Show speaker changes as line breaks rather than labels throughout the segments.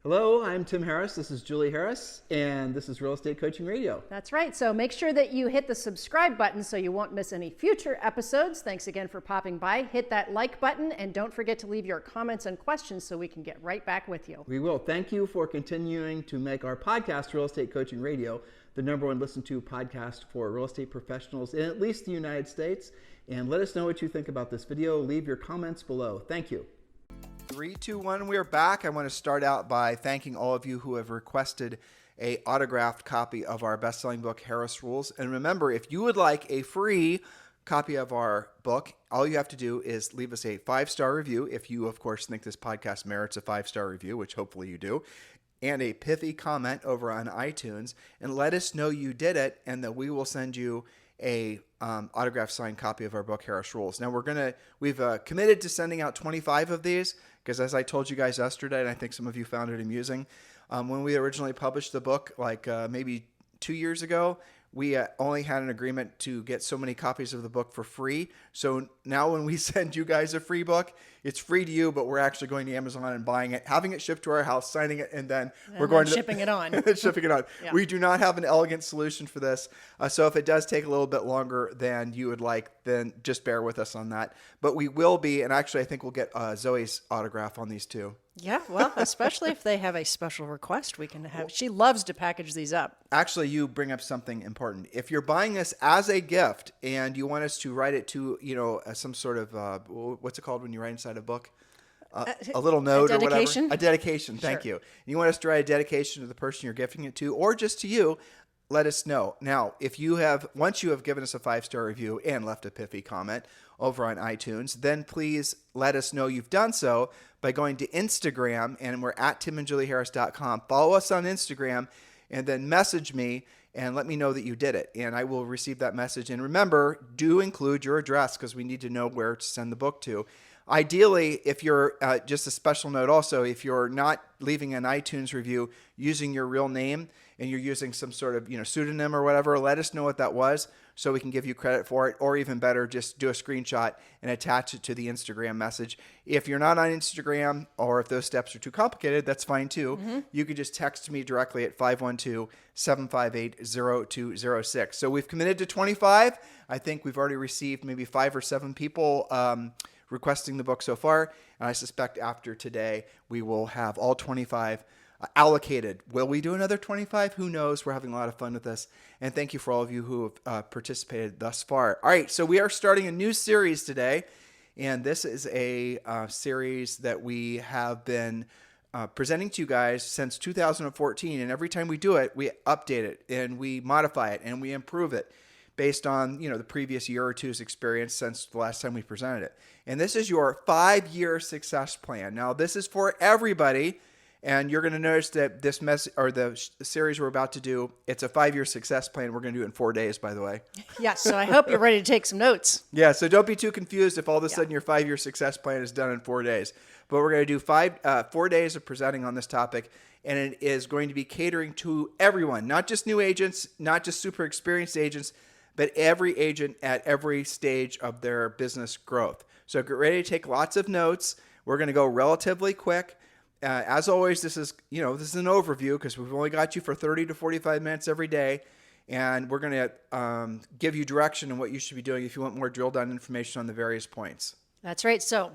Hello, I'm Tim Harris. This is Julie Harris, and this is Real Estate Coaching Radio.
That's right. So make sure that you hit the subscribe button so you won't miss any future episodes. Thanks again for popping by. Hit that like button, and don't forget to leave your comments and questions so we can get right back with you.
We will. Thank you for continuing to make our podcast, Real Estate Coaching Radio, the #1 listened to podcast for real estate professionals in at least the United States. And let us know what you think about this video. Leave your comments below. Thank you.
3, 2, 1, we're back. I want to start out by thanking all of you who have requested a autographed copy of our best-selling book, Harris Rules. And remember, if you would like a free copy of our book, all you have to do is leave us a 5-star review, if you, of course, think this podcast merits a 5-star review, which hopefully you do, and a pithy comment over on iTunes, and let us know you did it, and that we will send you a autographed signed copy of our book, Harris Rules. Now we've committed to sending out 25 of these, because as I told you guys yesterday, and I think some of you found it amusing, when we originally published the book, maybe 2 years ago, we only had an agreement to get so many copies of the book for free. So now when we send you guys a free book, it's free to you, but we're actually going to Amazon and buying it, having it shipped to our house, signing it, and then we're going to
shipping it on.
shipping it on. Yeah. We do not have an elegant solution for this. So if it does take a little bit longer than you would like, then just bear with us on that. But we will be, and actually I think we'll get Zoe's autograph on these too.
Yeah, well, especially if they have a special request, we can have. She loves to package these up.
Actually, you bring up something important. If you're buying this as a gift and you want us to write it to, some sort of, what's it called when you write inside a book? A little note or whatever. A dedication. Thank you. You want us to write a dedication to the person you're gifting it to, or just to you, let us know. Now, once you have given us a 5-star review and left a pithy comment over on iTunes, then please let us know you've done so by going to Instagram, and we're at timandjulieharris.com. Follow us on Instagram, and then message me and let me know that you did it, and I will receive that message. And remember, do include your address, because we need to know where to send the book to. Ideally, if you're, just a special note also, if you're not leaving an iTunes review using your real name and you're using some sort of pseudonym or whatever, let us know what that was so we can give you credit for it. Or even better, just do a screenshot and attach it to the Instagram message. If you're not on Instagram, or if those steps are too complicated, that's fine too. Mm-hmm. You could just text me directly at 512-758-0206. So we've committed to 25. I think we've already received maybe 5 or 7 people requesting the book so far, and I suspect after today we will have all 25 allocated. Will we do another 25? Who knows? We're having a lot of fun with this, and thank you for all of you who have participated thus far. All right, so we are starting a new series today, and this is a series that we have been presenting to you guys since 2014, and every time we do it, we update it, and we modify it, and we improve it based on the previous year or two's experience since the last time we presented it. And this is your 5-year success plan. Now, this is for everybody, and you're going to notice that this the series we're about to do, it's a 5-year success plan. We're going to do it in 4 days, by the way.
Yes, so I hope you're ready to take some notes.
Yeah, so don't be too confused if all of a sudden your 5-year success plan is done in 4 days. But we're going to do 4 days of presenting on this topic, and it is going to be catering to everyone, not just new agents, not just super experienced agents, but every agent at every stage of their business growth. So get ready to take lots of notes. We're going to go relatively quick. As always, this is an overview, because we've only got you for 30 to 45 minutes every day, and we're going to give you direction on what you should be doing if you want more drill down information on the various points.
That's right. So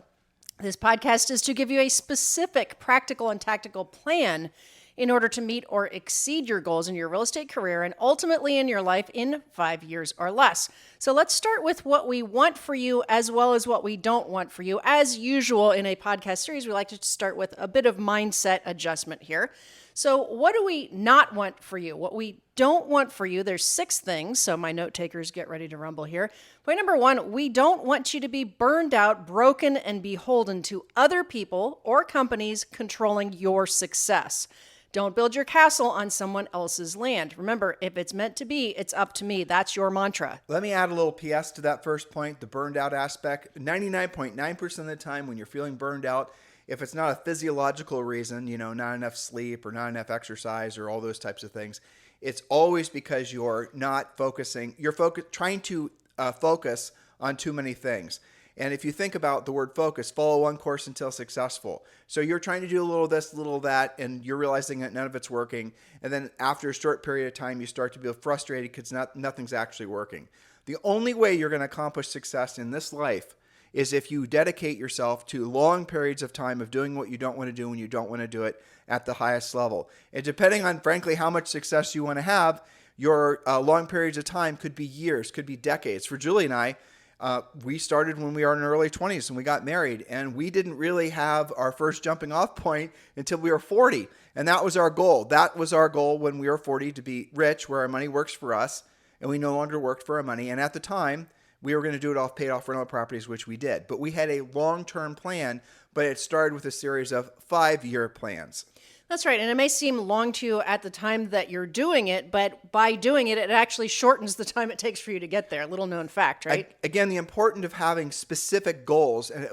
this podcast is to give you a specific practical and tactical plan in order to meet or exceed your goals in your real estate career and ultimately in your life in 5 years or less. So let's start with what we want for you as well as what we don't want for you. As usual in a podcast series, we like to start with a bit of mindset adjustment here. So what do we not want for you? What we don't want for you, there's 6 things, so my note takers get ready to rumble here. Point number 1, we don't want you to be burned out, broken, and beholden to other people or companies controlling your success. Don't build your castle on someone else's land. Remember, if it's meant to be, it's up to me. That's your mantra.
Let me add a little PS to that first point, the burned out aspect. 99.9% of the time when you're feeling burned out, if it's not a physiological reason, not enough sleep or not enough exercise or all those types of things, it's always because you're not focusing. You're trying to focus on too many things. And if you think about the word focus, follow one course until successful. So you're trying to do a little of this, a little of that, and you're realizing that none of it's working. And then after a short period of time, you start to be frustrated because nothing's actually working. The only way you're going to accomplish success in this life is if you dedicate yourself to long periods of time of doing what you don't want to do when you don't want to do it at the highest level. And depending on, frankly, how much success you want to have, your long periods of time could be years, could be decades. For Julie and I, we started when we were in our early 20s and we got married, and we didn't really have our first jumping off point until we were 40. And that was our goal. That was our goal when we were 40, to be rich, where our money works for us, and we no longer worked for our money. And at the time, we were going to do it off paid off rental properties, which we did. But we had a long-term plan, but it started with a series of 5-year plans.
That's right. And it may seem long to you at the time that you're doing it, but by doing it, it actually shortens the time it takes for you to get there. Little known fact, right?
Again, the importance of having specific goals and,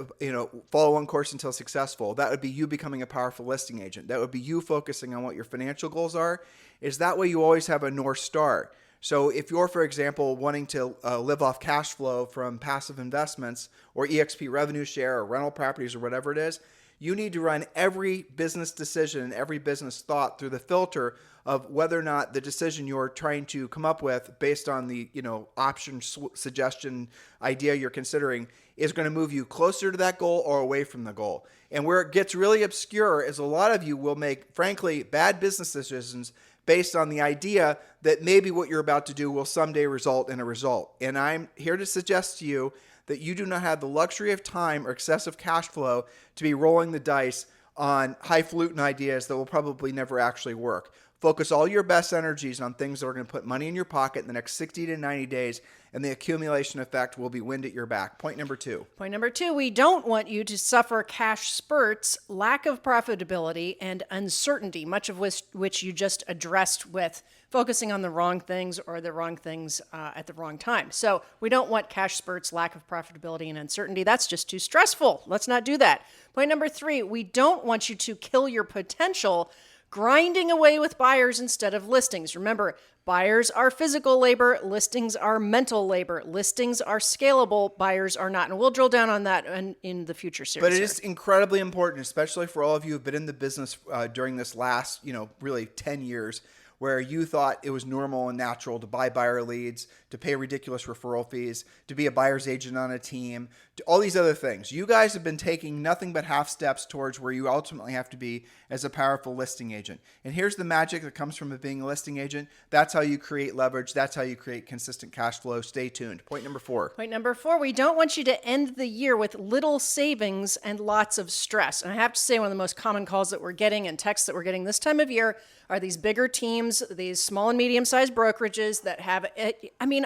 follow one course until successful. That would be you becoming a powerful listing agent. That would be you focusing on what your financial goals are. Is that way you always have a North Star. So if you're, for example, wanting to live off cash flow from passive investments or EXP revenue share or rental properties or whatever it is, you need to run every business decision and every business thought through the filter of whether or not the decision you're trying to come up with based on the option, suggestion, idea you're considering is going to move you closer to that goal or away from the goal. And where it gets really obscure is a lot of you will make, frankly, bad business decisions based on the idea that maybe what you're about to do will someday result in a result. And I'm here to suggest to you that you do not have the luxury of time or excessive cash flow to be rolling the dice on highfalutin ideas that will probably never actually work. Focus all your best energies on things that are going to put money in your pocket in the next 60 to 90 days, and the accumulation effect will be wind at your back. Point number 2.
Point number 2, we don't want you to suffer cash spurts, lack of profitability, and uncertainty, much of which you just addressed with focusing on the wrong things or the wrong things at the wrong time. So we don't want cash spurts, lack of profitability, and uncertainty. That's just too stressful. Let's not do that. Point number 3, we don't want you to kill your potential grinding away with buyers instead of listings. Remember, buyers are physical labor, listings are mental labor. Listings are scalable, buyers are not. And we'll drill down on that in the future series.
But it is incredibly important, especially for all of you who have been in the business during this last, really 10 years, where you thought it was normal and natural to buy buyer leads, to pay ridiculous referral fees, to be a buyer's agent on a team, to all these other things. You guys have been taking nothing but half steps towards where you ultimately have to be as a powerful listing agent. And here's the magic that comes from being a listing agent. That's how you create leverage. That's how you create consistent cash flow. Stay tuned. Point number 4.
Point number 4, we don't want you to end the year with little savings and lots of stress. And I have to say, one of the most common calls that we're getting and texts that we're getting this time of year are these bigger teams, these small and medium-sized brokerages that have,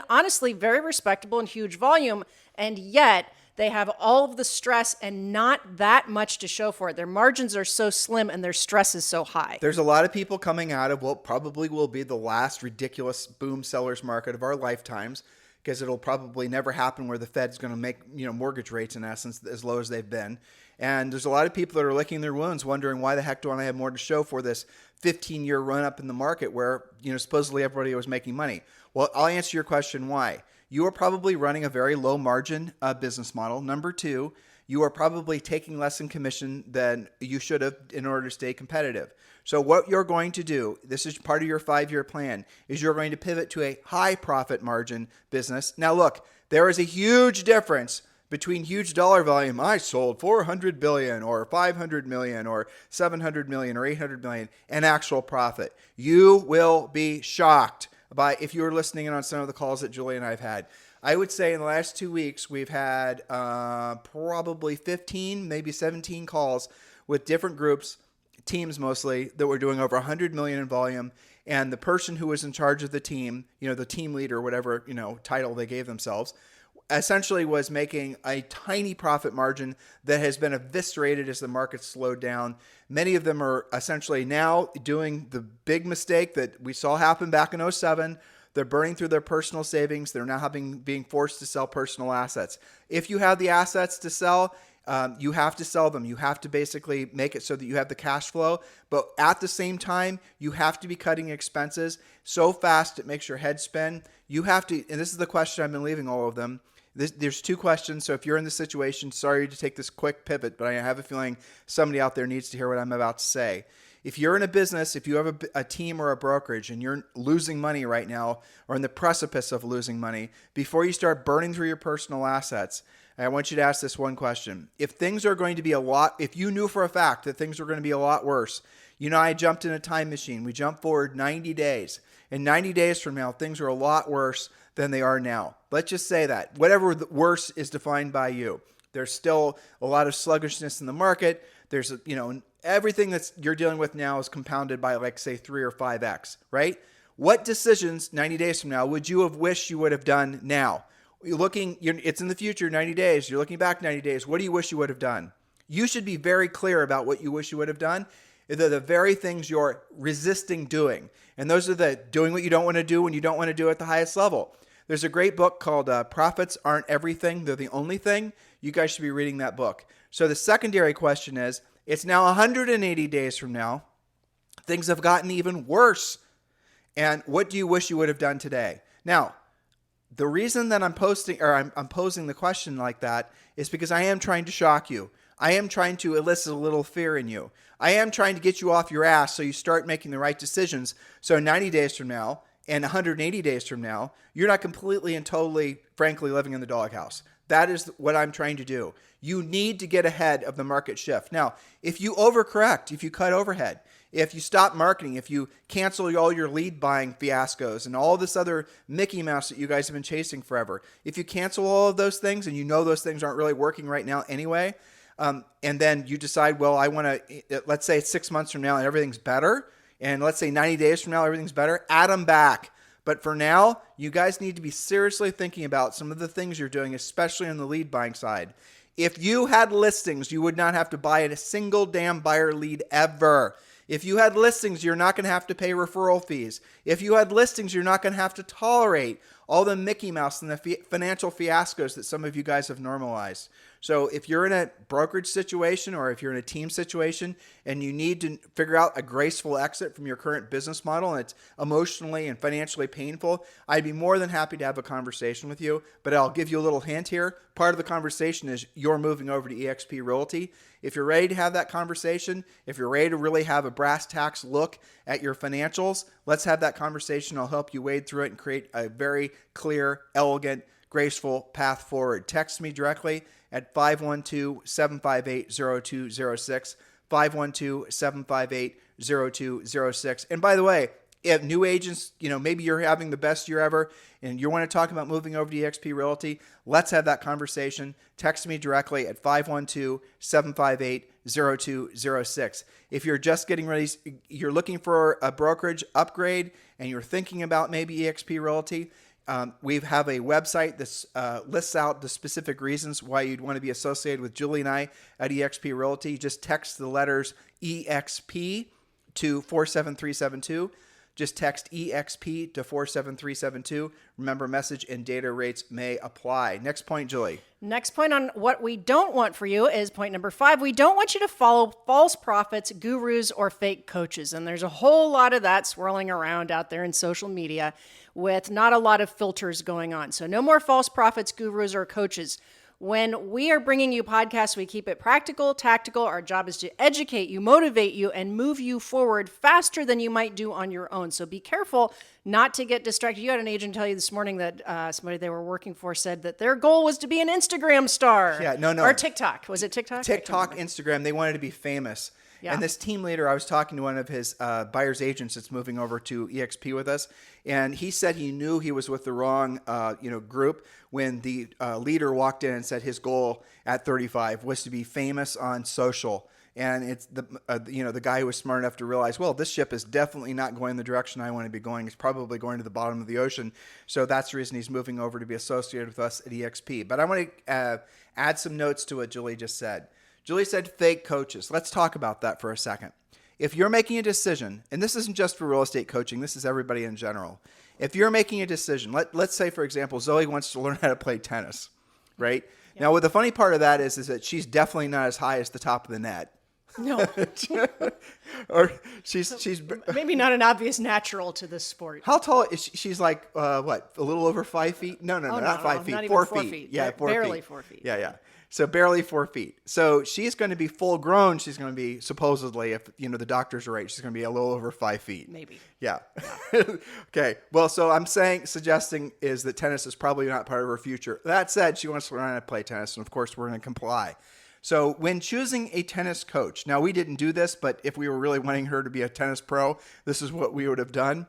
honestly, very respectable and huge volume, and yet they have all of the stress and not that much to show for it. Their margins are so slim and their stress is so high.
There's a lot of people coming out of what probably will be the last ridiculous boom sellers market of our lifetimes, because it'll probably never happen where the Fed's going to make mortgage rates, in essence, as low as they've been. And there's a lot of people that are licking their wounds, wondering why the heck don't I have more to show for this 15-year run up in the market where supposedly everybody was making money. Well, I'll answer your question why. You are probably running a very low margin business model. Number 2, you are probably taking less in commission than you should have in order to stay competitive. So what you're going to do, this is part of your 5-year plan, is you're going to pivot to a high profit margin business. Now look, there is a huge difference between huge dollar volume. I sold 400 billion or 500 million or 700 million or 800 million and actual profit. You will be shocked by, if you were listening in on some of the calls that Julie and I have had. I would say in the last 2 weeks, we've had probably 15, maybe 17 calls with different groups, teams mostly, that were doing over 100 million in volume. And the person who was in charge of the team, the team leader, whatever, title they gave themselves, essentially was making a tiny profit margin that has been eviscerated as the market slowed down. Many of them are essentially now doing the big mistake that we saw happen back in 2007. They're burning through their personal savings. They're now being forced to sell personal assets. If you have the assets to sell, you have to sell them. You have to basically make it so that you have the cash flow. But at the same time, you have to be cutting expenses so fast it makes your head spin. You have to, and this is the question I've been leaving all of them, There's two questions. So if you're in this situation, sorry to take this quick pivot, but I have a feeling somebody out there needs to hear what I'm about to say. If you're in a business, if you have a team or a brokerage and you're losing money right now or in the precipice of losing money, before you start burning through your personal assets, I want you to ask this one question. If things are going to be if you knew for a fact that things were going to be a lot worse, I jumped in a time machine. We jumped forward 90 days. And 90 days from now, things are a lot worse than they are now. Let's just say that. Whatever the worse is defined by you. There's still a lot of sluggishness in the market. There's, everything that you're dealing with now is compounded by, like, say, 3 or 5x, right? What decisions 90 days from now would you have wished you would have done now? It's in the future, 90 days. You're looking back 90 days. What do you wish you would have done? You should be very clear about what you wish you would have done. They're the very things you're resisting doing. And those are the doing what you don't want to do when you don't want to do at the highest level. There's a great book called Profits Aren't Everything. They're the Only Thing. You guys should be reading that book. So the secondary question is, it's now 180 days from now. Things have gotten even worse. And what do you wish you would have done today? Now, the reason that I'm posing the question like that is because I am trying to shock you. I am trying to elicit a little fear in you. I am trying to get you off your ass so you start making the right decisions. So 90 days from now and 180 days from now, you're not completely and totally, frankly, living in the doghouse. That is what I'm trying to do. You need to get ahead of the market shift. Now, if you overcorrect, if you cut overhead, if you stop marketing, if you cancel all your lead buying fiascos and all this other Mickey Mouse that you guys have been chasing forever, if you cancel all of those things and those things aren't really working right now anyway, and then you decide, well, I want to, let's say it's 6 months from now and everything's better, and let's say 90 days from now everything's better, add them back. But for now, you guys need to be seriously thinking about some of the things you're doing, especially on the lead buying side. If you had listings, you would not have to buy a single damn buyer lead ever. If you had listings, you're not going to have to pay referral fees. If you had listings, you're not going to have to tolerate all the Mickey Mouse and the financial fiascos that some of you guys have normalized. So if you're in a brokerage situation or if you're in a team situation and you need to figure out a graceful exit from your current business model and it's emotionally and financially painful, I'd be more than happy to have a conversation with you. But I'll give you a little hint here. Part of the conversation is you're moving over to eXp Realty. If you're ready to have that conversation, if you're ready to really have a brass tacks look at your financials, let's have that conversation. I'll help you wade through it and create a very clear, elegant, graceful path forward. Text me directly at 512-758-0206, 512-758-0206. And by the way, if new agents, maybe you're having the best year ever and you want to talk about moving over to eXp Realty, let's have that conversation. Text me directly at 512-758-0206. If you're just getting ready, you're looking for a brokerage upgrade and you're thinking about maybe eXp Realty, we have a website that lists out the specific reasons why you'd want to be associated with Julie and I at eXp Realty. Just text the letters EXP to 47372. Just text EXP to 47372. Remember, message and data rates may apply. Next point, Julie.
Next point on what we don't want for you is point number 5. We don't want you to follow false prophets, gurus, or fake coaches. And there's a whole lot of that swirling around out there in social media with not a lot of filters going on. So no more false prophets, gurus, or coaches. When we are bringing you podcasts, we keep it practical, tactical. Our job is to educate you, motivate you, and move you forward faster than you might do on your own. So be careful not to get distracted. You had an agent tell you this morning that somebody they were working for said that their goal was to be an Instagram star.
Yeah, no.
Or TikTok. Was it TikTok?
TikTok, Instagram. They wanted to be famous. Yeah. And this team leader, I was talking to one of his buyer's agents that's moving over to eXp with us, and he said he knew he was with the wrong group when the leader walked in and said his goal at 35 was to be famous on social. And it's the guy who was smart enough to realize, well, this ship is definitely not going the direction I want to be going. It's probably going to the bottom of the ocean. So that's the reason he's moving over to be associated with us at eXp. But I want to add some notes to what Julie just said. Julie said fake coaches. Let's talk about that for a second. If you're making a decision, and this isn't just for real estate coaching, this is everybody in general. If you're making a decision, let's say, for example, Zoe wants to learn how to play tennis, right? Yep. Now, what the funny part of that is that she's definitely not as high as the top of the net.
No.
Or she's
Maybe not an obvious natural to this sport.
how tall is she? She's like what? A little over 5 feet? No, not 5 feet.
Not even
4
4
feet.
feet.
Yeah, 4 feet.
Barely 4 feet.
Yeah. So barely 4 feet. So she's going to be full grown. She's going to be supposedly, if the doctors are right, she's going to be a little over 5 feet.
Maybe.
Yeah. Okay. Well, so I'm suggesting is that tennis is probably not part of her future. That said, she wants to learn how to play tennis, and of course, we're going to comply. So when choosing a tennis coach, now we didn't do this, but if we were really wanting her to be a tennis pro, this is what we would have done.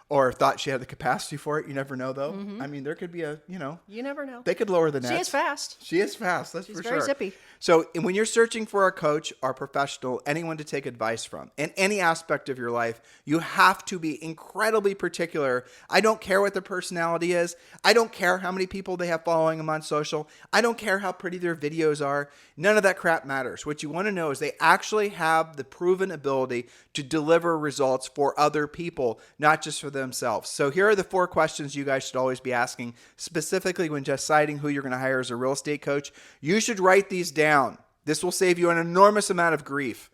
Or thought she had the capacity for it. You never know, though. Mm-hmm. I mean, there could be
You never know.
They could lower the nets.
She is fast.
She is fast, that's
She's
for
very
sure.
zippy.
So when you're searching for a coach or professional, anyone to take advice from, in any aspect of your life, you have to be incredibly particular. I don't care what their personality is. I don't care how many people they have following them on social. I don't care how pretty their videos are. None of that crap matters. What you want to know is they actually have the proven ability to deliver results for other people, not just for themselves. So here are the 4 questions you guys should always be asking, specifically when deciding who you're going to hire as a real estate coach. You should write these down. This will save you an enormous amount of grief.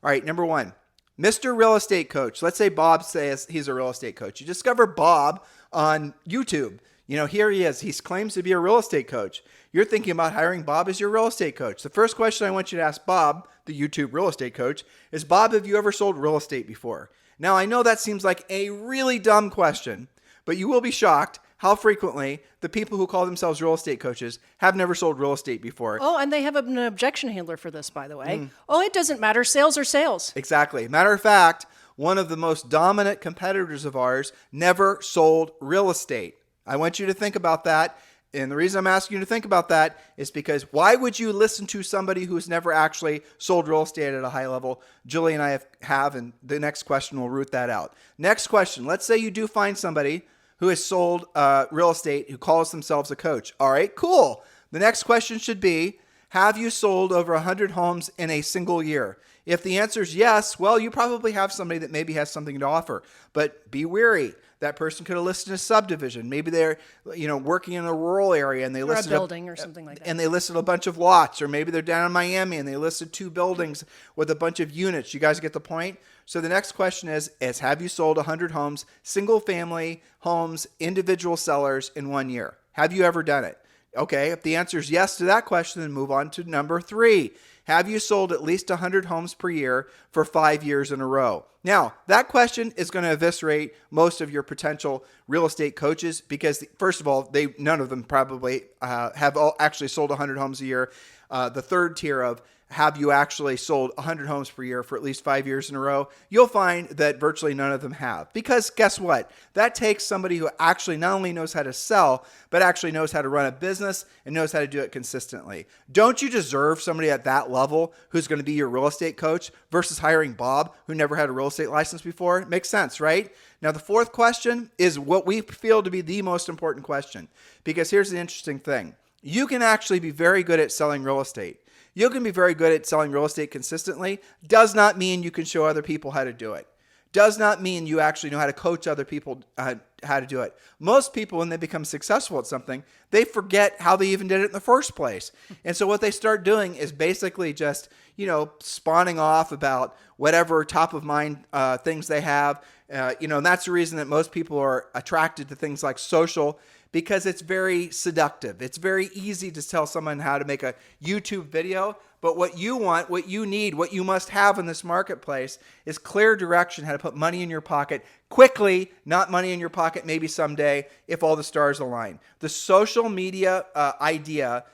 All right, number 1, Mr. Real Estate Coach. Let's say Bob says he's a real estate coach. You discover Bob on YouTube. Here he is. He claims to be a real estate coach. You're thinking about hiring Bob as your real estate coach. The first question I want you to ask Bob, the YouTube real estate coach, is, Bob, have you ever sold real estate before? Now, I know that seems like a really dumb question, but you will be shocked how frequently the people who call themselves real estate coaches have never sold real estate before.
Oh, and they have an objection handler for this, by the way. Oh, it doesn't matter. Sales are sales.
Exactly. Matter of fact, one of the most dominant competitors of ours never sold real estate. I want you to think about that. And the reason I'm asking you to think about that is because why would you listen to somebody who's never actually sold real estate at a high level? Julie and I have, and the next question will root that out. Next question. Let's say you do find somebody who has sold real estate who calls themselves a coach. All right, cool. The next question should be, have you sold over 100 homes in a single year? If the answer is yes, well, you probably have somebody that maybe has something to offer. But be wary. That person could have listed a subdivision. Maybe they're, working in a rural area and they listed
a building or something like that.
And they listed a bunch of lots, or maybe they're down in Miami and they listed 2 buildings with a bunch of units. You guys get the point? So the next question is have you sold 100 homes, single family homes, individual sellers in 1 year? Have you ever done it? Okay, if the answer is yes to that question, then move on to number 3. Have you sold at least 100 homes per year for 5 years in a row? Now, that question is going to eviscerate most of your potential real estate coaches because, first of all, none of them probably have actually sold 100 homes a year. The third tier of have you actually sold 100 homes per year for at least 5 years in a row, you'll find that virtually none of them have. Because guess what? That takes somebody who actually not only knows how to sell, but actually knows how to run a business and knows how to do it consistently. Don't you deserve somebody at that level who's going to be your real estate coach versus hiring Bob, who never had a real estate license before? Makes sense, right? Now, the 4th question is what we feel to be the most important question. Because here's the interesting thing. You can actually be very good at selling real estate. You can be very good at selling real estate consistently. Does not mean you can show other people how to do it. Does not mean you actually know how to coach other people how to do it. Most people, when they become successful at something, they forget how they even did it in the first place. And so what they start doing is basically just, spawning off about whatever top of mind things they have. And that's the reason that most people are attracted to things like social, because it's very seductive. It's very easy to tell someone how to make a YouTube video, but what you want, what you need, what you must have in this marketplace is clear direction, how to put money in your pocket quickly, not money in your pocket maybe someday if all the stars align. The social media idea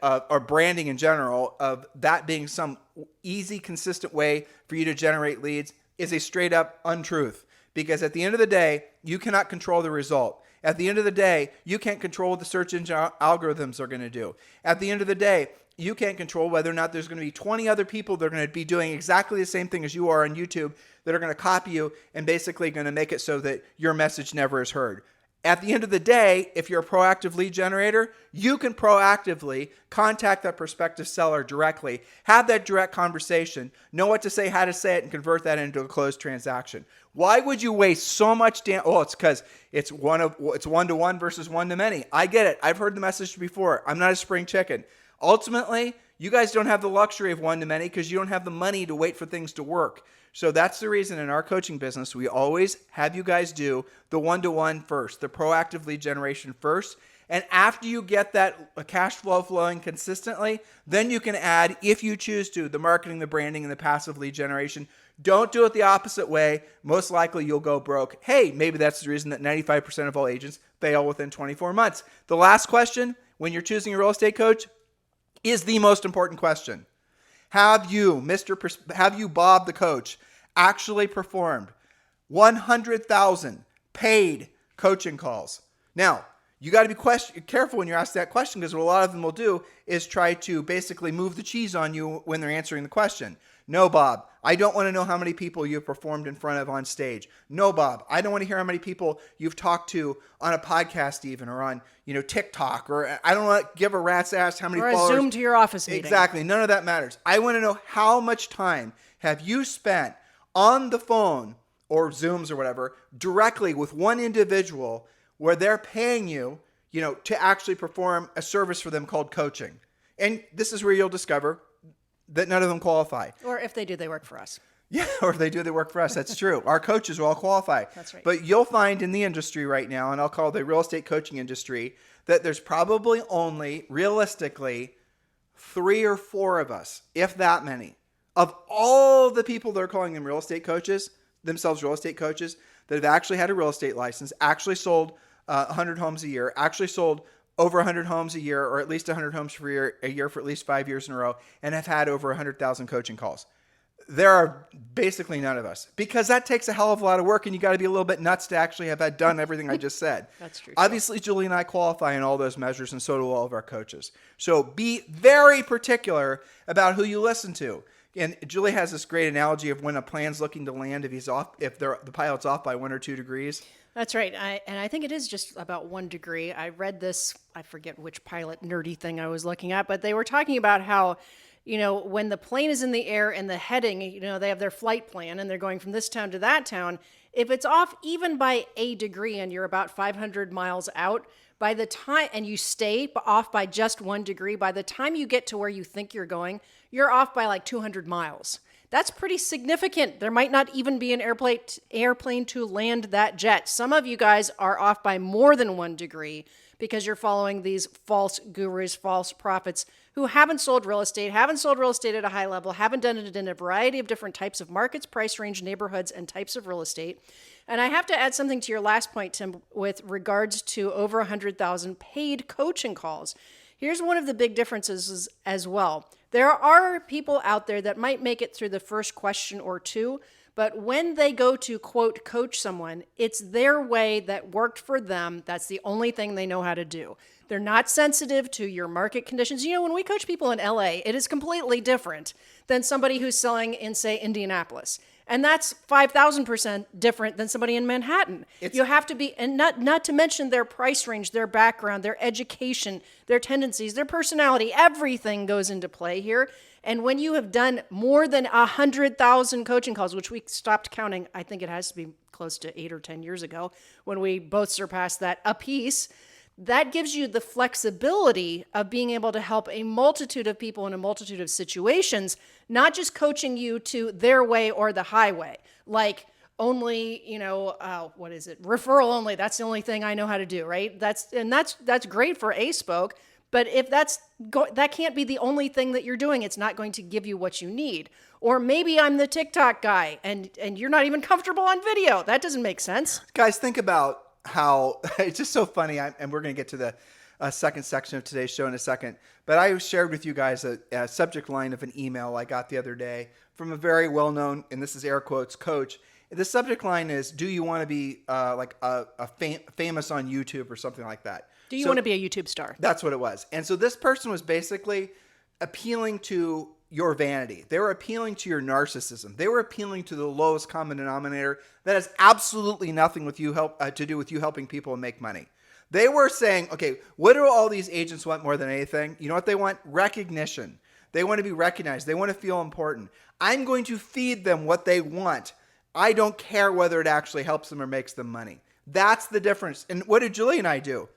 or branding in general of that being some easy, consistent way for you to generate leads is a straight up untruth, because at the end of the day, you cannot control the result. At the end of the day, you can't control what the search engine algorithms are going to do. At the end of the day, you can't control whether or not there's going to be 20 other people that are going to be doing exactly the same thing as you are on YouTube that are going to copy you and basically going to make it so that your message never is heard. At the end of the day, if you're a proactive lead generator, you can proactively contact that prospective seller directly, have that direct conversation, know what to say, how to say it, and convert that into a closed transaction. Why would you waste so much it's because it's 1-to-1 versus 1-to-many. I get it. I've heard the message before. I'm not a spring chicken. Ultimately, You guys don't have the luxury of one-to-many because you don't have the money to wait for things to work. So that's the reason in our coaching business, we always have you guys do the one-to-one first, the proactive lead generation first. And after you get that cash flow flowing consistently, then you can add, if you choose to, the marketing, the branding, and the passive lead generation. Don't do it the opposite way. Most likely you'll go broke. Hey, maybe that's the reason that 95% of all agents fail within 24 months. The last question when you're choosing a real estate coach is the most important question. Have you, Bob the coach, actually performed 100,000 paid coaching calls? Now, you got to be careful when you're asked that question, because what a lot of them will do is try to basically move the cheese on you when they're answering the question. No, Bob, I don't want to know how many people you've performed in front of on stage. No, Bob, I don't want to hear how many people you've talked to on a podcast even, or on, TikTok, or I don't want to give a rat's ass how many followers.
Or a Zoom to your office meeting.
Exactly. None of that matters. I want to know how much time have you spent on the phone or Zooms or whatever directly with one individual where they're paying you, to actually perform a service for them called coaching. And this is where you'll discover that none of them qualify.
Or if they do, they work for us.
Yeah, or if they do, they work for us. That's true. Our coaches will all qualify.
That's right.
But you'll find in the industry right now, and I'll call it the real estate coaching industry, that there's probably only, realistically, 3 or 4 of us, if that many, of all the people that are calling them real estate coaches, themselves real estate coaches, that have actually had a real estate license, actually sold 100 homes a year, actually sold over 100 homes a year, or at least 100 homes for a year for at least 5 years in a row, and have had over 100,000 coaching calls. There are basically none of us, because that takes a hell of a lot of work, and you got to be a little bit nuts to actually have had done everything I just said.
That's true.
Obviously, Julie and I qualify in all those measures, and so do all of our coaches. So be very particular about who you listen to. And Julie has this great analogy of when a plane's looking to land, if the pilot's off by 1 or 2 degrees.
That's right. I think it is just about 1 degree. I read this, I forget which pilot nerdy thing I was looking at, but they were talking about how, when the plane is in the air and the heading, they have their flight plan and they're going from this town to that town. If it's off even by a degree and you're about 500 miles out, by the time, and you stay off by just 1 degree, by the time you get to where you think you're going, you're off by like 200 miles. That's pretty significant. There might not even be an airplane to land that jet. Some of you guys are off by more than 1 degree because you're following these false gurus, false prophets who haven't sold real estate at a high level, haven't done it in a variety of different types of markets, price range, neighborhoods, and types of real estate. And I have to add something to your last point, Tim, with regards to over 100,000 paid coaching calls. Here's one of the big differences as well. There are people out there that might make it through the first question or 2, but when they go to, quote, coach someone, it's their way that worked for them. That's the only thing they know how to do. They're not sensitive to your market conditions. When we coach people in LA, it is completely different than somebody who's selling in, say, Indianapolis. And that's 5,000% different than somebody in Manhattan. You have to be, and not to mention their price range, their background, their education, their tendencies, their personality, everything goes into play here. And when you have done more than 100,000 coaching calls, which we stopped counting, I think it has to be close to 8 or 10 years ago, when we both surpassed that apiece, that gives you the flexibility of being able to help a multitude of people in a multitude of situations, not just coaching you to their way or the highway, like only, referral only. That's the only thing I know how to do, right? That's great for a spoke, but if that can't be the only thing that you're doing, it's not going to give you what you need. Or maybe I'm the TikTok guy and you're not even comfortable on video. That doesn't make sense.
Guys, think about how it's just so funny, and we're going to get to the second section of today's show in a second, but I shared with you guys a subject line of an email I got the other day from a very well-known, and this is air quotes, coach. The subject line is, do you want to be famous on YouTube or something like that?
Do you want to be a YouTube star?
That's what it was. And so this person was basically appealing to your vanity. They were appealing to your narcissism. They were appealing to the lowest common denominator that has absolutely nothing with you to do with you helping people make money. They were saying, okay, what do all these agents want more than anything? You know what they want? Recognition. They want to be recognized. They want to feel important. I'm going to feed them what they want. I don't care whether it actually helps them or makes them money. That's the difference. And what did Julie and I do?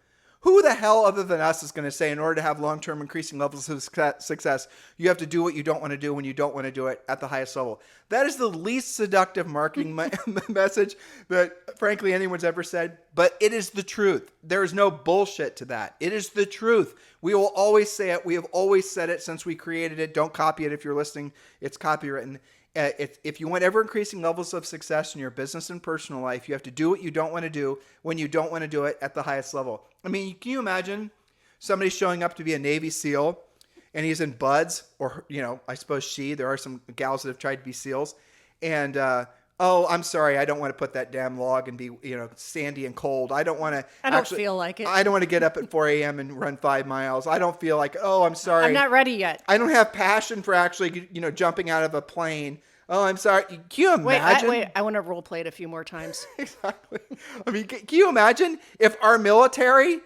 Who the hell other than us is going to say in order to have long-term increasing levels of success, you have to do what you don't want to do when you don't want to do it at the highest level? That is the least seductive marketing message that, frankly, anyone's ever said. But it is the truth. There is no bullshit to that. It is the truth. We will always say it. We have always said it since we created it. Don't copy it if you're listening. It's copywritten. If you want ever increasing levels of success in your business and personal life, you have to do what you don't want to do when you don't want to do it at the highest level. I mean, can you imagine somebody showing up to be a Navy SEAL and he's in buds, or, I suppose there are some gals that have tried to be SEALs, and, oh, I'm sorry, I don't want to put that damn log and be, sandy and cold. I don't want to.
I don't feel like it.
I don't want to get up at 4 a.m. and run 5 miles. I don't feel like, oh, I'm sorry.
I'm not ready yet.
I don't have passion for actually, jumping out of a plane. Oh, I'm sorry. Can you imagine?
Wait, I want to role play it a few more times.
Exactly. I mean, can you imagine if our military,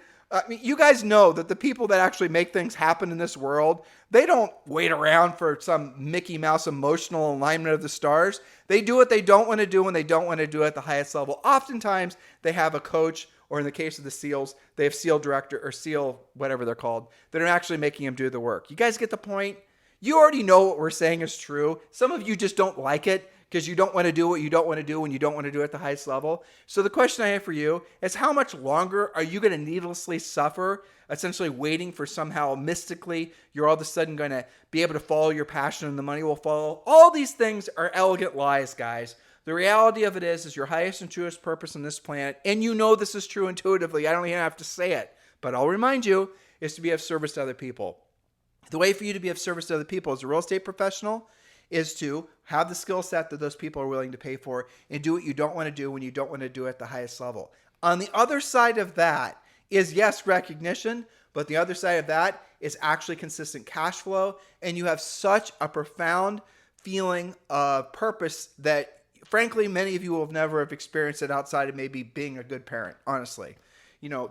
you guys know that the people that actually make things happen in this world, they don't wait around for some Mickey Mouse emotional alignment of the stars. They do what they don't want to do when they don't want to do it at the highest level. Oftentimes, they have a coach, or in the case of the SEALs, they have SEAL director or SEAL, whatever they're called, that are actually making them do the work. You guys get the point? You already know what we're saying is true. Some of you just don't like it because you don't want to do what you don't want to do when you don't want to do it at the highest level. So the question I have for you is, how much longer are you going to needlessly suffer, essentially waiting for somehow mystically you're all of a sudden going to be able to follow your passion and the money will follow? All these things are elegant lies, guys. The reality of it is your highest and truest purpose on this planet, and you know this is true intuitively. I don't even have to say it, but I'll remind you, is to be of service to other people. The way for you to be of service to other people as a real estate professional is to have the skill set that those people are willing to pay for and do what you don't want to do when you don't want to do it at the highest level. On the other side of that is, yes, recognition, but the other side of that is actually consistent cash flow, and you have such a profound feeling of purpose that, frankly, many of you will have never have experienced it outside of maybe being a good parent, honestly.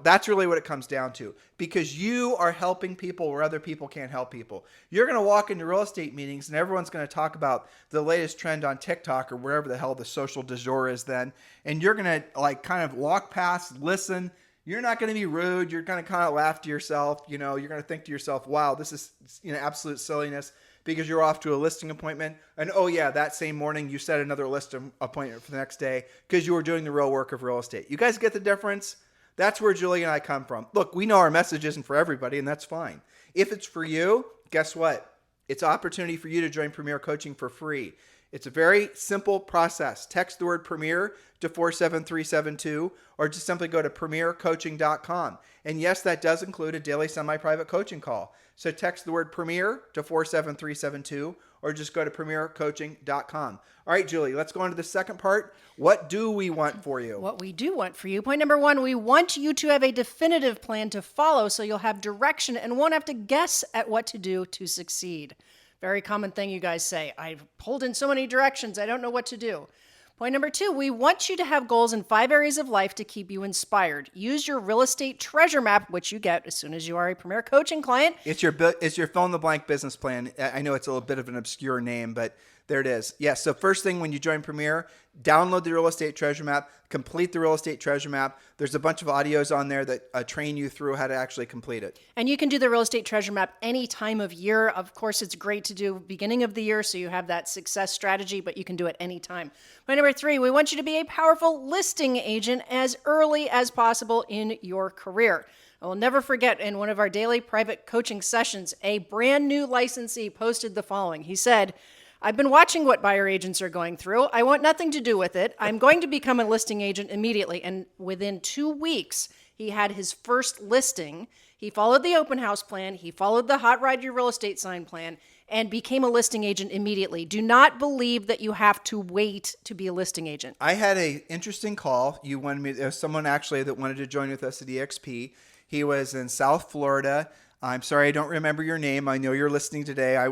That's really what it comes down to, because you are helping people where other people can't help people. You're going to walk into real estate meetings and everyone's going to talk about the latest trend on TikTok or wherever the hell the social du jour is then. And you're going to kind of walk past, listen. You're not going to be rude. You're going to kind of laugh to yourself. You're going to think to yourself, wow, this is absolute silliness, because you're off to a listing appointment. And oh yeah, that same morning you set another listing appointment for the next day because you were doing the real work of real estate. You guys get the difference? That's where Julie and I come from. Look, we know our message isn't for everybody, and that's fine. If it's for you, guess what? It's an opportunity for you to join Premier Coaching for free. It's a very simple process. Text the word Premier to 47372, or just simply go to premiercoaching.com. And yes, that does include a daily semi-private coaching call. So text the word Premier to 47372, or just go to premiercoaching.com. All right, Julie, let's go on to the second part. What do we want for you?
What we do want for you. Point number 1, we want you to have a definitive plan to follow so you'll have direction and won't have to guess at what to do to succeed. Very common thing you guys say. I've pulled in so many directions, I don't know what to do. Point number 2, we want you to have goals in 5 areas of life to keep you inspired. Use your real estate treasure map, which you get as soon as you are a Premier Coaching client.
It's your fill-in-the-blank business plan. I know it's a little bit of an obscure name, but there it is. Yes, so first thing when you join Premier, download the real estate treasure map, complete the real estate treasure map. There's a bunch of audios on there that train you through how to actually complete it.
And you can do the real estate treasure map any time of year. Of course, it's great to do beginning of the year so you have that success strategy, but you can do it anytime. Point number 3, we want you to be a powerful listing agent as early as possible in your career. I will never forget, in one of our daily private coaching sessions, a brand new licensee posted the following. He said, I've been watching what buyer agents are going through. I want nothing to do with it. I'm going to become a listing agent immediately. And within 2 weeks, he had his first listing. He followed the open house plan. He followed the Hot Ride Your Real Estate sign plan and became a listing agent immediately. Do not believe that you have to wait to be a listing agent.
I had an interesting call. There was someone actually that wanted to join with us at EXP. He was in South Florida. I'm sorry, I don't remember your name. I know you're listening today.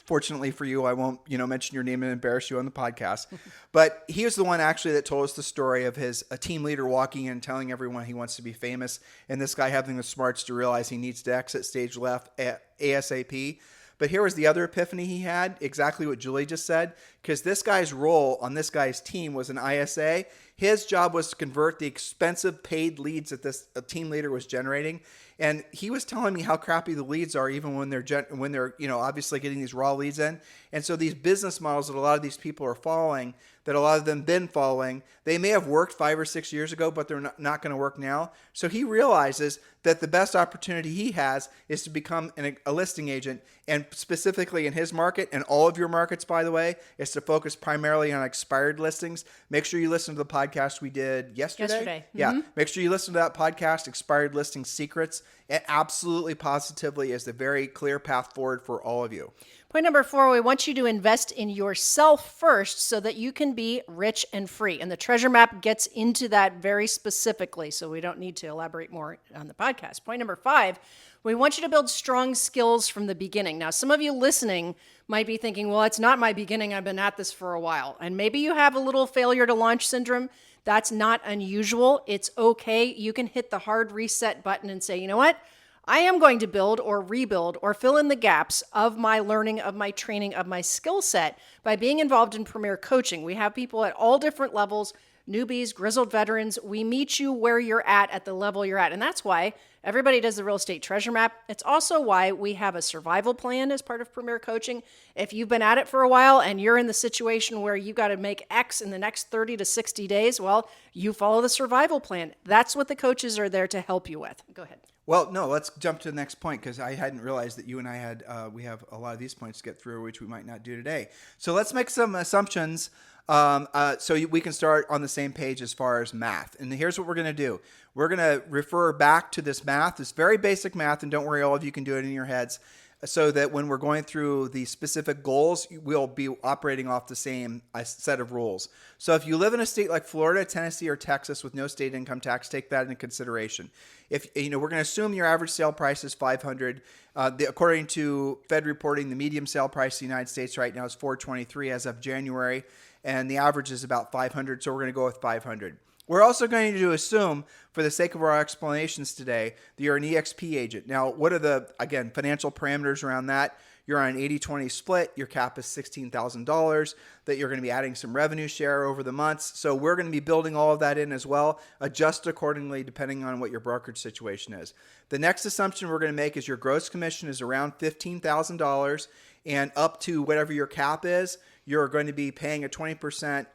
Fortunately for you, I won't, mention your name and embarrass you on the podcast. But he was the one actually that told us the story of a team leader walking in and telling everyone he wants to be famous, and this guy having the smarts to realize he needs to exit stage left ASAP. But here was the other epiphany he had, exactly what Julie just said, because this guy's role on this guy's team was an ISA. His job was to convert the expensive paid leads that this team leader was generating. And he was telling me how crappy the leads are, even when they're obviously getting these raw leads in. And so these business models that a lot of these people are following, that a lot of them been following, they may have worked 5 or 6 years ago, but they're not going to work now. So he realizes that the best opportunity he has is to become a listing agent, and specifically in his market and all of your markets, by the way, is to focus primarily on expired listings. Make sure you listen to the podcast we did yesterday. Yeah. Make sure you listen to that podcast, Expired Listing Secrets. It absolutely positively is the very clear path forward for all of you.
Point number 4, we want you to invest in yourself first so that you can be rich and free. And the treasure map gets into that very specifically, so we don't need to elaborate more on the podcast. Point number 5, we want you to build strong skills from the beginning. Now, some of you listening might be thinking, well, it's not my beginning. I've been at this for a while. And maybe you have a little failure to launch syndrome. That's not unusual. It's okay. You can hit the hard reset button and say, you know what? I am going to build or rebuild or fill in the gaps of my learning, of my training, of my skill set by being involved in Premier Coaching. We have people at all different levels, newbies, grizzled veterans. We meet you where you're at the level you're at. And that's why everybody does the real estate treasure map. It's also why we have a survival plan as part of Premier Coaching. If you've been at it for a while and you're in the situation where you got to make X in the next 30 to 60 days, well, you follow the survival plan. That's what the coaches are there to help you with. Go ahead.
Well, no, let's jump to the next point, because I hadn't realized that you and I we have a lot of these points to get through, which we might not do today. So let's make some assumptions so we can start on the same page as far as math. And here's what we're going to do. We're going to refer back to this math, this very basic math, and don't worry, all of you can do it in your heads, so that when we're going through the specific goals, we'll be operating off the same set of rules. So if you live in a state like Florida, Tennessee, or Texas with no state income tax, take that into consideration. If we're going to assume your average sale price is $500. According to Fed reporting, the median sale price in the United States right now is $423 as of January, and the average is about $500. So we're going to go with $500. We're also going to assume, for the sake of our explanations today, that you're an EXP agent. Now, what are the, again, financial parameters around that? You're on an 80-20 split. Your cap is $16,000, that you're going to be adding some revenue share over the months. So we're going to be building all of that in as well. Adjust accordingly depending on what your brokerage situation is. The next assumption we're going to make is your gross commission is around $15,000, and up to whatever your cap is, you're going to be paying a 20%,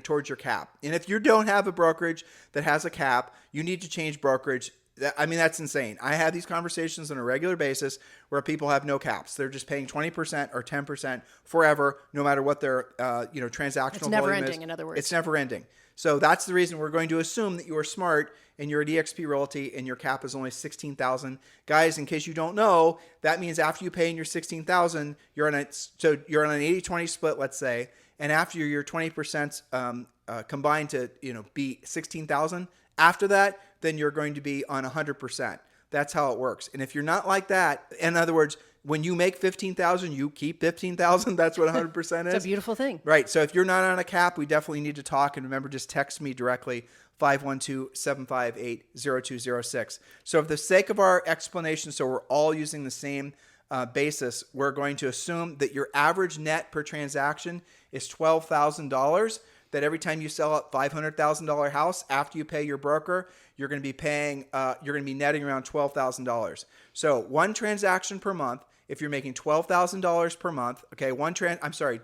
towards your cap. And if you don't have a brokerage that has a cap, you need to change brokerage. That's insane. I have these conversations on a regular basis where people have no caps. They're just paying 20% or 10% forever, no matter what their, transactional
It's never
volume
ending,
is.
in other words.
It's never ending. So that's the reason we're going to assume that you are smart and you're at EXP Realty and your cap is only $16,000. Guys, in case you don't know, that means after you pay in your $16,000, you're on an 80-20 split, let's say, and after your 20% combined to be $16,000, after that, then you're going to be on 100%. That's how it works. And if you're not like that, in other words, when you make $15,000, you keep $15,000. That's what 100% is.
It's a beautiful thing.
Right. So if you're not on a cap, we definitely need to talk. And remember, just text me directly, 512-758-0206. So for the sake of our explanation, so we're all using the same basis, we're going to assume that your average net per transaction is $12,000. That every time you sell a $500,000 house, after you pay your broker, you're going to be netting around $12,000. So one transaction per month. If you're making $12,000 per month, okay, one transaction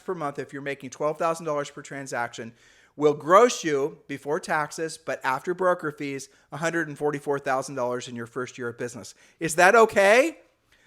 per month, if you're making $12,000 per transaction, will gross you before taxes, but after broker fees, $144,000 in your first year of business. Is that okay?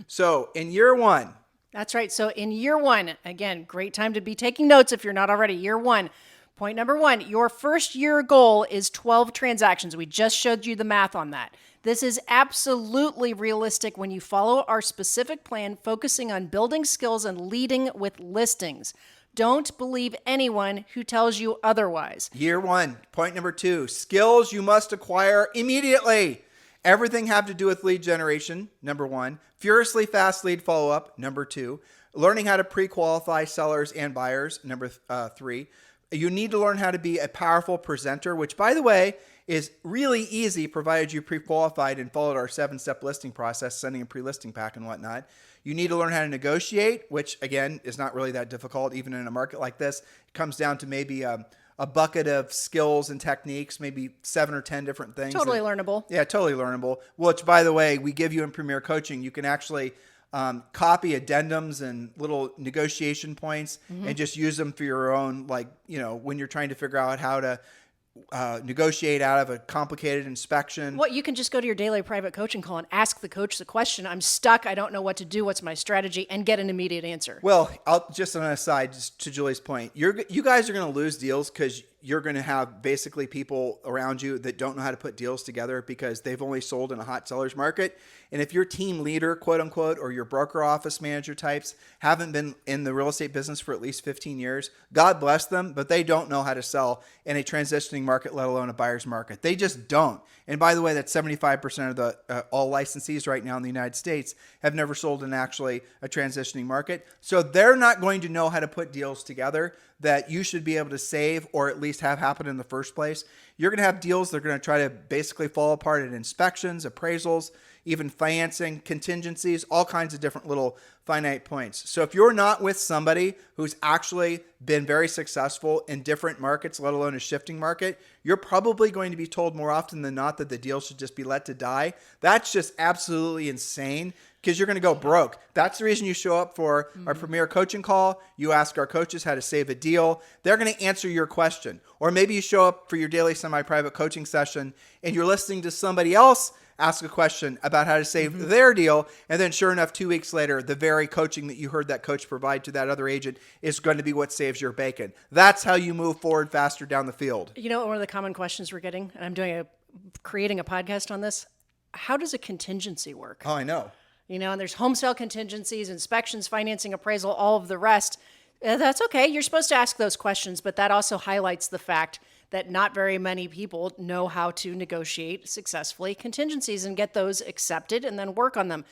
So in year one.
That's right. So in year one, again, great time to be taking notes if you're not already. Year one. Point number 1, your first year goal is 12 transactions. We just showed you the math on that. This is absolutely realistic when you follow our specific plan, focusing on building skills and leading with listings. Don't believe anyone who tells you otherwise.
Year 1, point number 2, skills you must acquire immediately. Everything have to do with lead generation, number 1. Furiously fast lead follow-up, number 2. Learning how to pre-qualify sellers and buyers, number 3. You need to learn how to be a powerful presenter, which, by the way, is really easy provided you pre-qualified and followed our 7-step listing process, sending a pre-listing pack and whatnot. You need to learn how to negotiate, which, again, is not really that difficult, even in a market like this. It comes down to maybe a bucket of skills and techniques, maybe 7 or 10 different things.
Totally learnable.
Yeah, totally learnable. Which, by the way, we give you in Premier Coaching. You can actually copy addendums and little negotiation points and just use them for your own, like, when you're trying to figure out how to negotiate out of a complicated inspection.
What, you can just go to your daily private coaching call and ask the coach the question, I'm stuck, I don't know what to do, what's my strategy, and get an immediate answer.
Well, just on an aside, just to Julie's point, you guys are going to lose deals because you're going to have basically people around you that don't know how to put deals together because they've only sold in a hot seller's market. And if your team leader, quote unquote, or your broker office manager types haven't been in the real estate business for at least 15 years, God bless them, but they don't know how to sell in a transitioning market, let alone a buyer's market. They just don't. And by the way, that's 75% of the all licensees right now in the United States have never sold in actually a transitioning market. So they're not going to know how to put deals together that you should be able to save or at least have happen in the first place. You're going to have deals that are going to try to basically fall apart at inspections, appraisals, even financing, contingencies, all kinds of different little finite points. So if you're not with somebody who's actually been very successful in different markets, let alone a shifting market, you're probably going to be told more often than not that the deal should just be let to die. That's just absolutely insane because you're going to go broke. That's the reason you show up for our Premier Coaching Call. You ask our coaches how to save a deal. They're going to answer your question. Or maybe you show up for your daily semi-private coaching session and you're listening to somebody else ask a question about how to save their deal. And then sure enough, 2 weeks later, the very coaching that you heard that coach provide to that other agent is going to be what saves your bacon. That's how you move forward faster down the field.
You know, one of the common questions we're getting, and I'm creating a podcast on this, how does a contingency work?
Oh, I know.
And there's home sale contingencies, inspections, financing, appraisal, all of the rest. That's okay. You're supposed to ask those questions, but that also highlights the fact that not very many people know how to negotiate successfully contingencies and get those accepted and then work on them.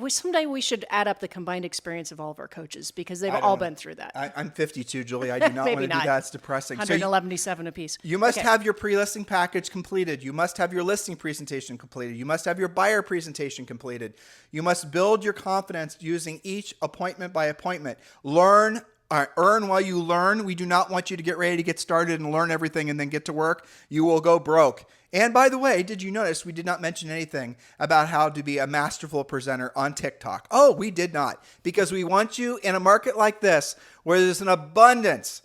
Someday we should add up the combined experience of all of our coaches because they've all been through that.
I'm 52, Julie. I do not want to do that. It's depressing.
177 apiece.
You must have your pre-listing package completed. You must have your listing presentation completed. You must have your buyer presentation completed. You must build your confidence using each appointment by appointment. Earn while you learn. We do not want you to get ready to get started and learn everything and then get to work. You will go broke. And by the way, did you notice we did not mention anything about how to be a masterful presenter on TikTok? Oh, we did not. Because we want you in a market like this where there's an abundance,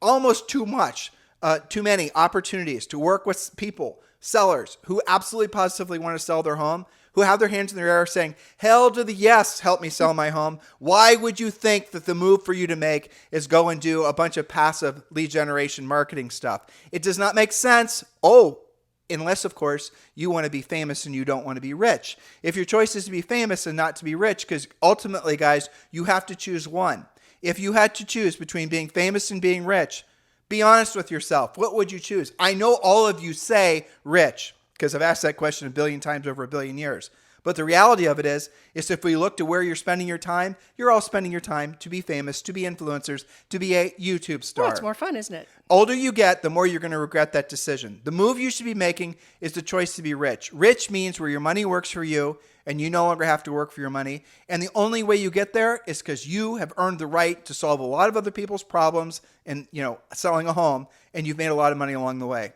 almost too many opportunities to work with people, sellers who absolutely positively want to sell their home, who have their hands in their air saying, hell to the yes, help me sell my home. Why would you think that the move for you to make is go and do a bunch of passive lead generation marketing stuff? It does not make sense. Unless, of course, you want to be famous and you don't want to be rich. If your choice is to be famous and not to be rich, because ultimately, guys, you have to choose one. If you had to choose between being famous and being rich, be honest with yourself. What would you choose? I know all of you say rich, because I've asked that question a billion times over a billion years. But the reality of it is if we look to where you're spending your time, you're all spending your time to be famous, to be influencers, to be a YouTube star.
Well, it's more fun, isn't it?
Older you get, the more you're going to regret that decision. The move you should be making is the choice to be rich. Rich means where your money works for you and you no longer have to work for your money. And the only way you get there is because you have earned the right to solve a lot of other people's problems and, selling a home, and you've made a lot of money along the way.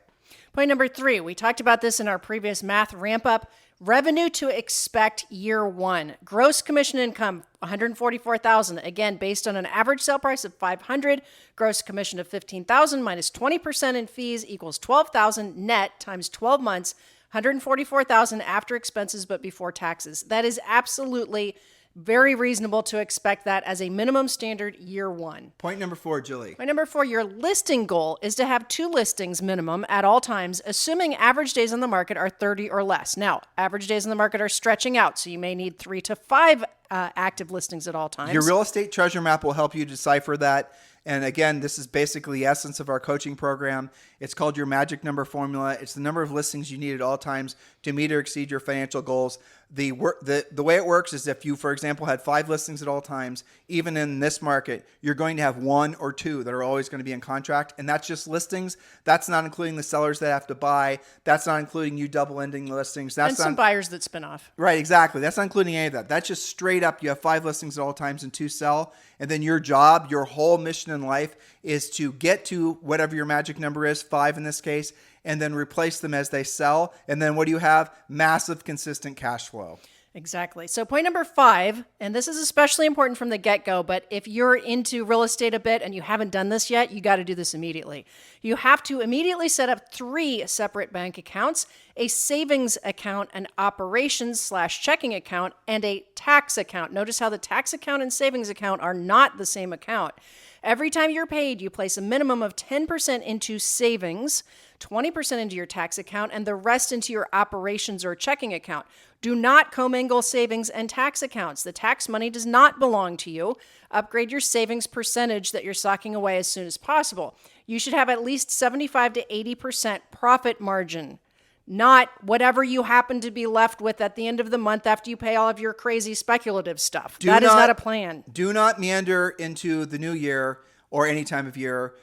Point number 3, we talked about this in our previous math ramp up. Revenue to expect year 1. Gross commission income, $144,000. Again, based on an average sale price of $500. Gross commission of $15,000 minus 20% in fees equals $12,000 net times 12 months. $144,000 after expenses but before taxes. That is absolutely very reasonable to expect that as a minimum standard year 1.
Point number 4, Julie.
Point number 4, your listing goal is to have 2 listings minimum at all times, assuming average days on the market are 30 or less. Now, average days on the market are stretching out, so you may need 3 to 5 active listings at all times.
Your real estate treasure map will help you decipher that. And again, this is basically the essence of our coaching program. It's called your magic number formula. It's the number of listings you need at all times to meet or exceed your financial goals. The way it works is if you, for example, had 5 listings at all times, even in this market, you're going to have 1 or 2 that are always going to be in contract. And that's just listings. That's not including the sellers that have to buy. That's not including you double ending the listings. That's
and some buyers that spin off.
Right, exactly. That's not including any of that. That's just straight up. You have 5 listings at all times and 2 sell. And then your job, your whole mission in life is to get to whatever your magic number is, 5 in this case, and then replace them as they sell. And then what do you have? Massive, consistent cash flow.
Exactly. So point number 5, and this is especially important from the get-go, but if you're into real estate a bit and you haven't done this yet, you got to do this immediately. You have to immediately set up 3 separate bank accounts, a savings account, an operations/checking account, and a tax account. Notice how the tax account and savings account are not the same account. Every time you're paid, you place a minimum of 10% into savings, 20% into your tax account, and the rest into your operations or checking account. Do not commingle savings and tax accounts. The tax money does not belong to you. Upgrade your savings percentage that you're socking away as soon as possible. You should have at least 75 to 80% profit margin, not whatever you happen to be left with at the end of the month after you pay all of your crazy speculative stuff. That is not a plan.
Do not meander into the new year or any time of year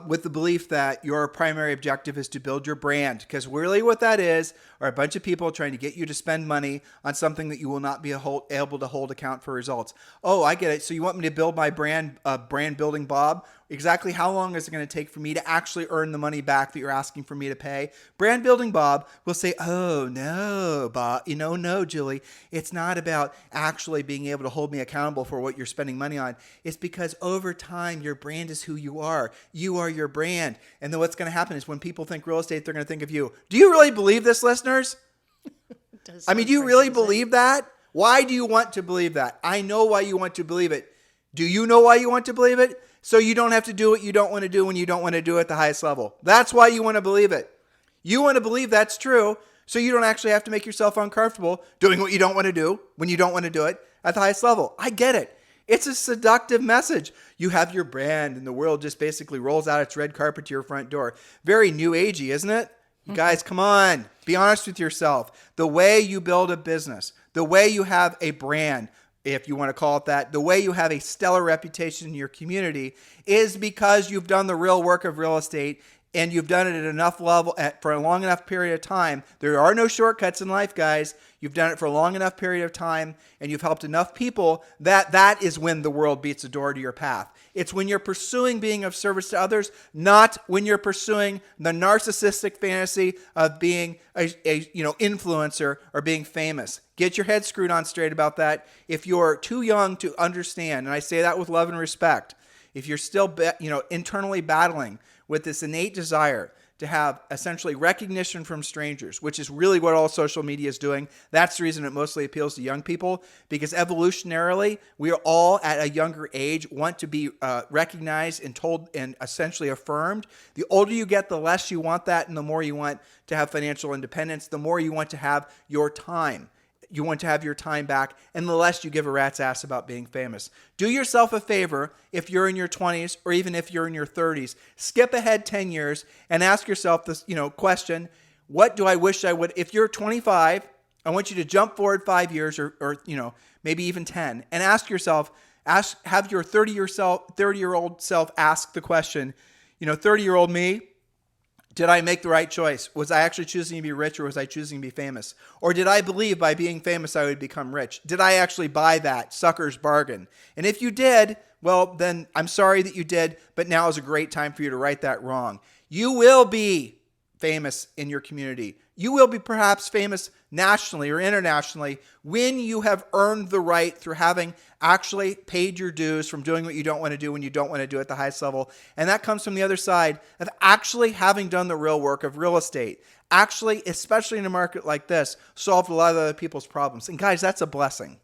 with the belief that your primary objective is to build your brand, because really what that is are a bunch of people trying to get you to spend money on something that you will not be able to hold account for results. Oh, I get it. So you want me to build my brand building Bob? Exactly how long is it going to take for me to actually earn the money back that you're asking for me to pay? Brand building Bob will say, oh, no, Bob, no, Julie, it's not about actually being able to hold me accountable for what you're spending money on. It's because over time, your brand is who you are. You are your brand. And then what's going to happen is when people think real estate, they're going to think of you. Do you really believe this, listeners? Do you really believe that? Why do you want to believe that? I know why you want to believe it. Do you know why you want to believe it? So you don't have to do what you don't want to do when you don't want to do it at the highest level. That's why you want to believe it. You want to believe that's true, so you don't actually have to make yourself uncomfortable doing what you don't want to do when you don't want to do it at the highest level. I get it. It's a seductive message. You have your brand and the world just basically rolls out its red carpet to your front door. Very new agey, isn't it? You guys, come on. Be honest with yourself. The way you build a business, the way you have a brand, if you want to call it that, the way you have a stellar reputation in your community is because you've done the real work of real estate and you've done it at enough level for a long enough period of time. There are no shortcuts in life, guys. You've done it for a long enough period of time and you've helped enough people that is when the world beats a door to your path. It's when you're pursuing being of service to others, not when you're pursuing the narcissistic fantasy of being a influencer or being famous. Get your head screwed on straight about that. If you're too young to understand, and I say that with love and respect, if you're still internally battling with this innate desire to have essentially recognition from strangers, which is really what all social media is doing. That's the reason it mostly appeals to young people, because evolutionarily, we are all at a younger age want to be recognized and told and essentially affirmed. The older you get, the less you want that, and the more you want to have financial independence, the more you want to have your time. You want to have your time back, and the less you give a rat's ass about being famous. Do yourself a favor if you're in your 20s or even if you're in your 30s. Skip ahead 10 years and ask yourself this, question, what do I wish I would? If you're 25, I want you to jump forward 5 years or maybe even 10 and ask yourself, have your 30-year-old self ask the question, 30-year-old me, did I make the right choice? Was I actually choosing to be rich or was I choosing to be famous? Or did I believe by being famous I would become rich? Did I actually buy that sucker's bargain? And if you did, well, then I'm sorry that you did, but now is a great time for you to right that wrong. You will be famous in your community. You will be perhaps famous nationally or internationally when you have earned the right through having actually paid your dues from doing what you don't want to do when you don't want to do at the highest level. And that comes from the other side of actually having done the real work of real estate. Actually, especially in a market like this, solved a lot of other people's problems. And guys, that's a blessing.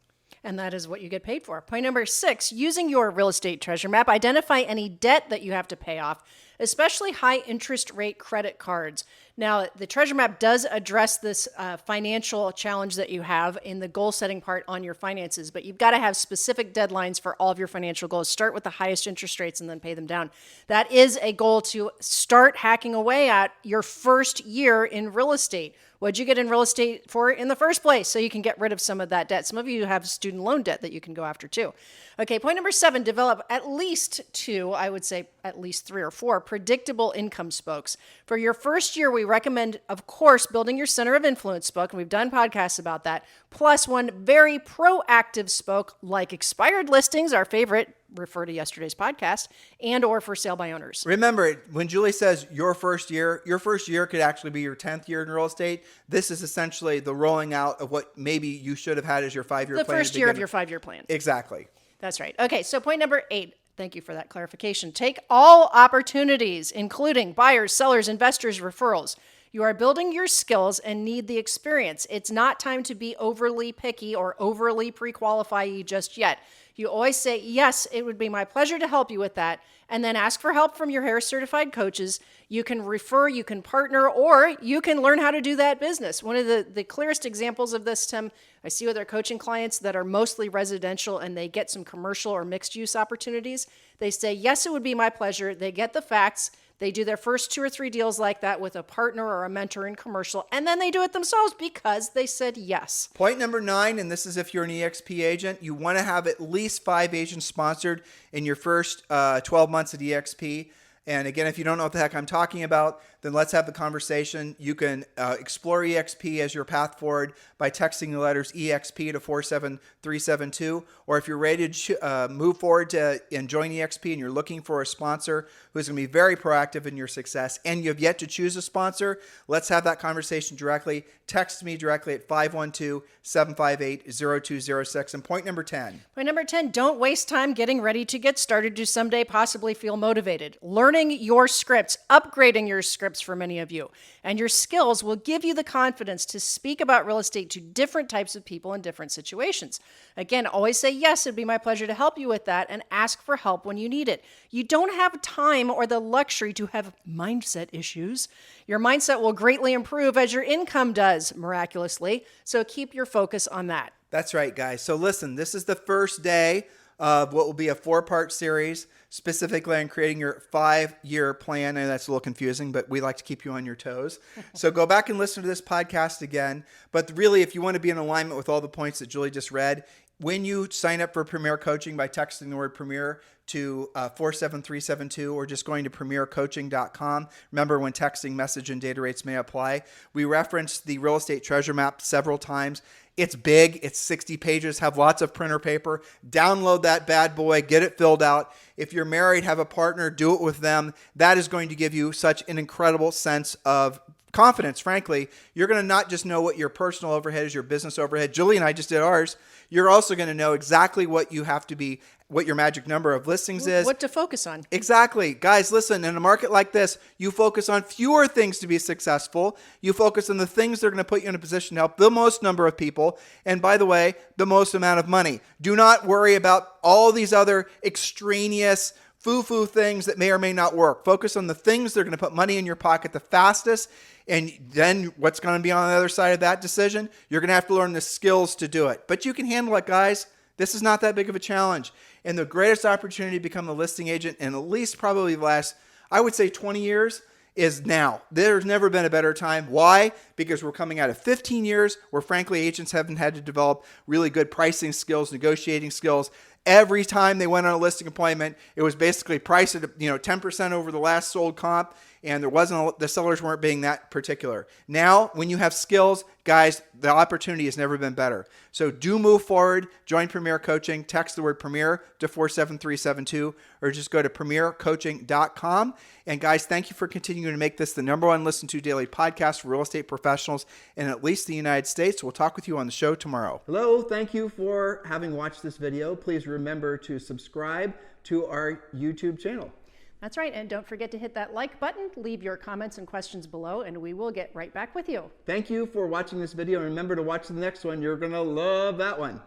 And that is what you get paid for. Point number 6, using your real estate treasure map, identify any debt that you have to pay off, especially high interest rate credit cards. Now, the treasure map does address this financial challenge that you have in the goal setting part on your finances, but you've got to have specific deadlines for all of your financial goals. Start with the highest interest rates and then pay them down. That is a goal to start hacking away at your first year in real estate. What'd you get in real estate for in the first place? So you can get rid of some of that debt. Some of you have student loan debt that you can go after too. Okay, point number 7, develop at least 2, I would say at least 3 or 4 predictable income spokes. For your first year, we recommend, of course, building your center of influence spoke, and we've done podcasts about that, plus one very proactive spoke like expired listings, our favorite, refer to yesterday's podcast, and or for sale by owners.
Remember, when Julie says your first year could actually be your 10th year in real estate. This is essentially the rolling out of what maybe you should have had as your 5-year plan.
The first year of your 5-year plan.
Exactly.
That's right. Okay, so point number 8. Thank you for that clarification. Take all opportunities, including buyers, sellers, investors, referrals. You are building your skills and need the experience. It's not time to be overly picky or overly pre-qualify you just yet. You always say, yes, it would be my pleasure to help you with that. And then ask for help from your Harris certified coaches. You can refer, you can partner, or you can learn how to do that business. One of the clearest examples of this, Tim, I see with our coaching clients that are mostly residential and they get some commercial or mixed use opportunities. They say, yes, it would be my pleasure. They get the facts. They do their first 2 or 3 deals like that with a partner or a mentor in commercial, and then they do it themselves because they said yes.
Point number 9, and this is if you're an EXP agent, you want to have at least 5 agents sponsored in your first 12 months at EXP. And again, if you don't know what the heck I'm talking about, then let's have the conversation. You can explore EXP as your path forward by texting the letters EXP to 47372. Or if you're ready to move forward and join EXP and you're looking for a sponsor who's going to be very proactive in your success and you've yet to choose a sponsor, let's have that conversation directly. Text me directly at 512-758-0206. And point number 10.
Point number 10, don't waste time getting ready to get started to someday possibly feel motivated. Learning your scripts, upgrading your scripts for many of you, and your skills will give you the confidence to speak about real estate to different types of people in different situations. Again, always say, yes, it'd be my pleasure to help you with that, and ask for help when you need it. You don't have time or the luxury to have mindset issues. Your mindset will greatly improve as your income does, miraculously, so keep your focus on that.
That's right, guys. So listen, this is the first day of what will be a 4-part series specifically on creating your 5-year plan. And that's a little confusing, but we like to keep you on your toes. So go back and listen to this podcast again. But really, if you want to be in alignment with all the points that Julie just read, when you sign up for Premier Coaching by texting the word Premier to 47372 or just going to premiercoaching.com. Remember, when texting, message and data rates may apply. We referenced the real estate treasure map several times. It's big. It's 60 pages. Have lots of printer paper. Download that bad boy. Get it filled out. If you're married, have a partner, do it with them. That is going to give you such an incredible sense of confidence. Frankly, you're going to not just know what your personal overhead is, your business overhead. Julie and I just did ours. You're also going to know exactly what you have to be, what your magic number of listings is.
What to focus on.
Exactly. Guys, listen, in a market like this, you focus on fewer things to be successful. You focus on the things that are going to put you in a position to help the most number of people. And by the way, the most amount of money. Do not worry about all these other extraneous foo-foo things that may or may not work. Focus on the things that are going to put money in your pocket the fastest. And then what's going to be on the other side of that decision? You're going to have to learn the skills to do it. But you can handle it, guys. This is not that big of a challenge. And the greatest opportunity to become a listing agent in at least probably the last, I would say 20 years, is now. There's never been a better time. Why? Because we're coming out of 15 years where frankly agents haven't had to develop really good pricing skills, negotiating skills. Every time they went on a listing appointment, it was basically priced at 10% over the last sold comp, and the sellers weren't being that particular. Now, when you have skills, guys, the opportunity has never been better. So do move forward. Join Premier Coaching. Text the word Premier to 47372, or just go to premiercoaching.com. And guys, thank you for continuing to make this the #1 listened to daily podcast for real estate professionals in at least the United States. We'll talk with you on the show tomorrow.
Hello, thank you for having watched this video. Please remember to subscribe to our YouTube channel.
That's right. And don't forget to hit that like button, leave your comments and questions below, and we will get right back with you.
Thank you for watching this video. And remember to watch the next one. You're going to love that one.